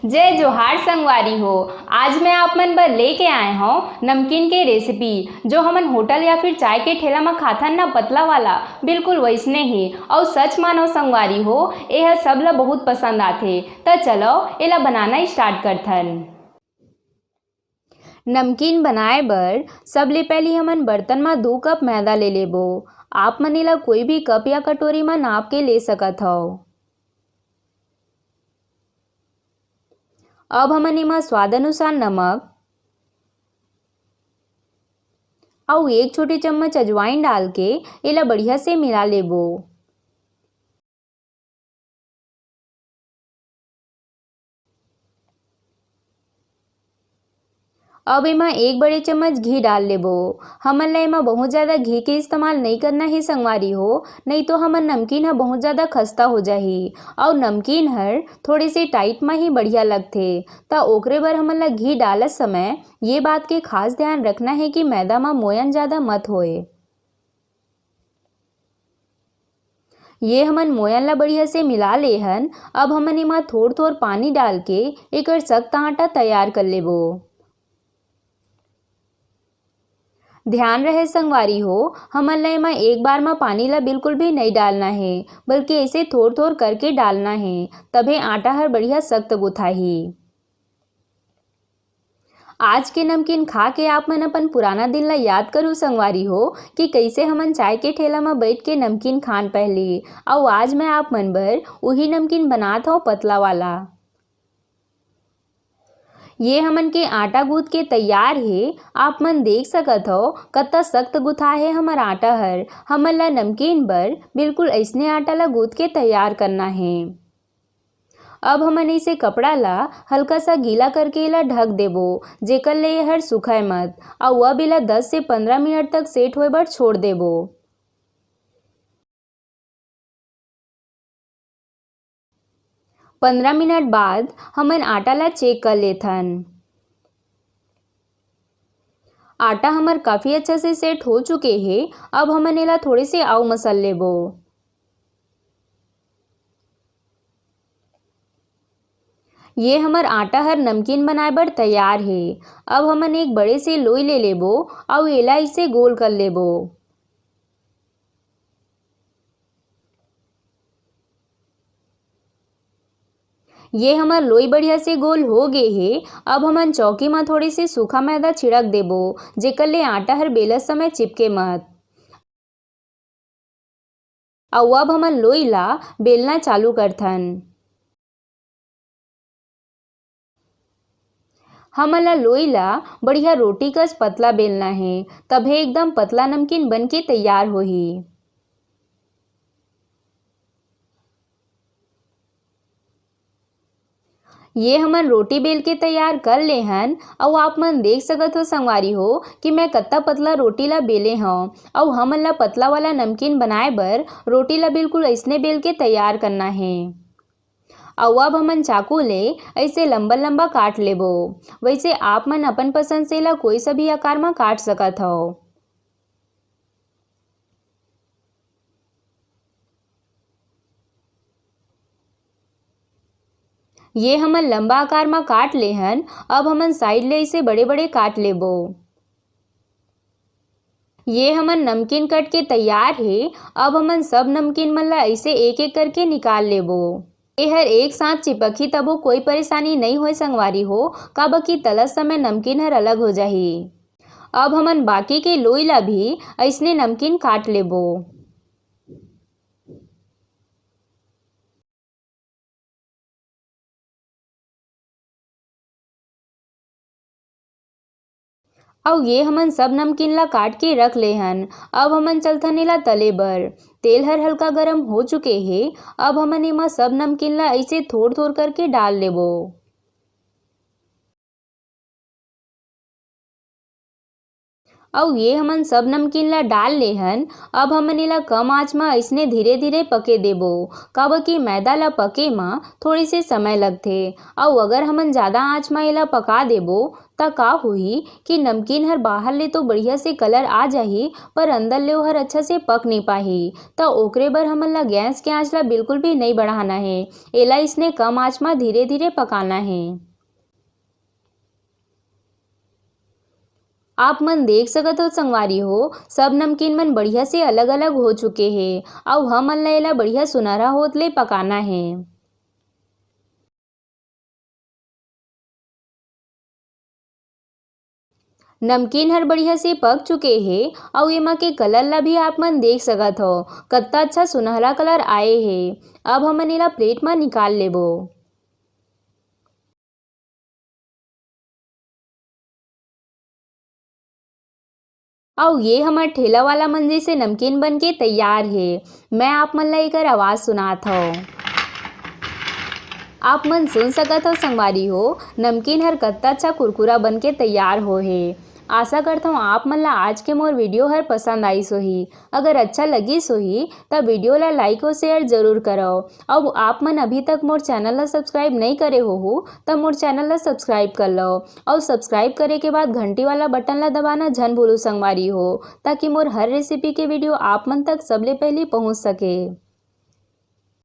जय जोहार संगवारी हो। आज मैं आप मन बर लेके आए हूँ नमकीन के रेसिपी जो हमन होटल या फिर चाय के ठेला में खाथन ना, पतला वाला बिल्कुल वैसने ही। और सच मानो संगवारी हो, यह सब ला बहुत पसंद आथे। तो चलो एला बनाना स्टार्ट करथन। नमकीन बनाए बर सबले पहले हमन बर्तन में 2 कप मैदा ले लेबो। आप मन एला कोई भी कप या कटोरी में नाप के ले सकत हो। अब हमन एमा स्वाद अनुसार नमक और 1 छोटे चम्मच अजवाइन डाल के एला बढ़िया से मिला लेबो। अब एमा 1 बड़े चम्मच घी डाल लेबो। हमन ला एमा बहुत ज़्यादा घी के इस्तेमाल नहीं करना है संगवारी हो, नहीं तो हमन नमकीन ह बहुत ज़्यादा खस्ता हो जाही और नमकीन हर थोड़े से टाइट में ही बढ़िया लगथे। त ओकरे बर हमन ला घी डालत समय ये बात के खास ध्यान रखना है कि मैदा में मोयन ज़्यादा मत होए। ये हमन मोयन ला बढ़िया से मिला लेहन। अब हमन एमा थोड़ थोड़ पानी डाल के एक सख्त आटा तैयार कर लेबो। ध्यान रहे संगवारी हो, हमन ला एमा एक बार में पानी ला बिल्कुल भी नहीं डालना है, बल्कि ऐसे थोड़ थोड़ करके डालना है, तभे आटा हर बढ़िया सख्त गुथाही। आज के नमकीन खा के आप मन अपन पुराना दिन ला याद करू संगवारी हो कि कैसे हमन चाय के ठेला में बैठ के नमकीन खान पहले। और आज मैं आप मन बर वही नमकीन बनात हूँ, पतला वाला। ये हमन के आटा गूंथ के तैयार है। आप मन देख सकत हो कत्ता सख्त गुथा है हमर आटा हर। हमन ला नमकीन बर बिल्कुल ऐसने आटा ला गूंथ के तैयार करना है। अब हमन इसे कपड़ा ला हल्का सा गीला करके एला ढक देबो, जेकर ले ये हर सुखाए मत। और अब एला 10 से 15 मिनट तक सेट होए बर छोड़ देबो। 15 मिनट बाद हमन आटा ला चेक कर लेथन। आटा हमर काफ़ी अच्छा से सेट हो चुके हैं। अब हमन एला थोड़े से आउ मसल लेबो। ये हमर आटा हर नमकीन बनाए बर तैयार है। अब हमन एक बड़े से लोई ले लेबो और एला इसे गोल कर लेबो। ये हमर लोई बढ़िया से गोल हो गे हे। अब हमन चौकी में थोड़ी सी सूखा मैदा छिड़क देबो, जेकर ले आटा हर बेलत समय चिपके मत। और अब हमन लोई ला बेलना चालू करथन। हमन ला लोई ला बढ़िया रोटी कस पतला बेलना है, तभे एकदम पतला नमकीन बन के तैयार होही। ये हमन रोटी बेल के तैयार कर ले हन। और आप मन देख सकत हो संगवारी हो कि मैं कत्ता पतला रोटी ला बेले हूँ। और हमन ला पतला वाला नमकीन बनाए बर रोटी ला बिल्कुल ऐसने बेल के तैयार करना है। और अब हमन चाकू ले ऐसे लंबा लंबा काट लेबो। वैसे आप मन अपन पसंद से ला कोई सा भी आकार में काट सकत हो। ये हमन लंबा आकार में काट ले हन। अब हमन साइड ले इसे बड़े बड़े काट लेबो। ये हमन नमकीन कट के तैयार है। अब हमन सब नमकीन मन ला ऐसे एक एक करके निकाल लेबो। ये हर एक साथ चिपकी तबो कोई परेशानी नहीं होए संगवारी हो, काबर की तलत समय नमकीन हर अलग हो जाही। अब हमन बाकी के लोई ला भी ऐसने नमकीन काट लेबो। और ये हमन सब नमकीन ला काट के रख ले हन। अब हमन चलथन एला तले बर। तेल हर हल्का गरम हो चुके हे। अब हमन एमा सब नमकीन ला ऐसे थोड़ थोड़ करके डाल लेबो। और ये हमन सब नमकीन ला डाल ले हन। अब हमन एला कम आंच में ऐसने धीरे धीरे पके देबो, काबर कि मैदा ला पके में थोड़ी से समय लगथे। और अगर हमन ज़्यादा आंच में एला पका देबो त का होही कि नमकीन हर बाहर ले तो बढ़िया से कलर आ जाही, पर अंदर ले ओहर अच्छा से पक नहीं पाही। तो ओकरे बर हमन ला गैस के आंच ला बिल्कुल भी नहीं बढ़ाना है, एला इसने कम आंच में धीरे धीरे पकाना है। आप मन देख सकत हो संगवारी हो, सब नमकीन मन बढ़िया से अलग अलग हो चुके हैं। और हमन ला एला बढ़िया सुनहरा होत ले पकाना है। नमकीन हर बढ़िया से पक चुके हैं और एमा के कलर ला भी आप मन देख सकत हो, कत्ता अच्छा सुनहरा कलर आए हे। अब हमन एला प्लेट में निकाल लेबो। और ये हमार ठेला वाला मंजे से नमकीन बन के तैयार है। मैं आप मन ला एकर आवाज़ सुनात हूँ। आप मन सुन सकत हो संगवारी हो, नमकीन हर कत्ता अच्छा कुरकुरा बन के तैयार हो है। आशा करता हूँ आप मन ला आज के मोर वीडियो हर पसंद आई सोही। अगर अच्छा लगी सोही तब वीडियो ला लाइक और शेयर जरूर करो। अब आप मन अभी तक मोर चैनल ला सब्सक्राइब नहीं करे हो तब मोर चैनल ला सब्सक्राइब कर लो। और सब्सक्राइब करे के बाद घंटी वाला बटन ला दबाना झन भूलो संगवारी हो, ताकि मोर हर रेसिपी के वीडियो आप मन तक सबले पहले पहुँच सके।